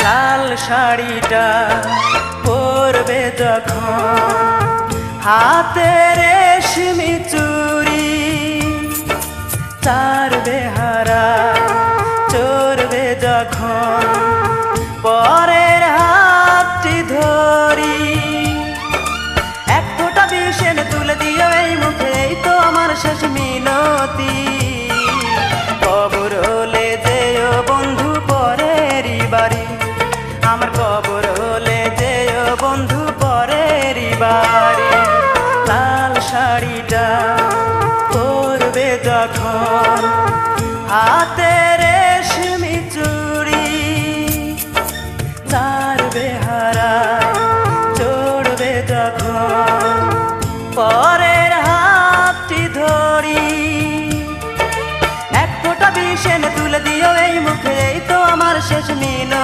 লাল শাড়িটা পরবে যখন, হাতে রেশমি চুড়ি, তার বেহারা চড়বে যখন পরের হাতটি ধরি। এক ফোঁটা বিষ এনে তুলে দিও এই মুখে, এই তো আমার শেষ মিনতি। কবর হলে যেও বন্ধু পরেরই বাড়ি, আমার কবর হলে যেও বন্ধু পরেরই বাড়ি। লাল শাড়িটা পরবে যখন, হাতে রেশমি চুড়ি, তার বেহারা চড়বে যখন পরের হাতটি ধরি। এক ফোঁটা বিষ এনে তুলে দিও এই মুখে, এই তো আমার শেষ মিনতি।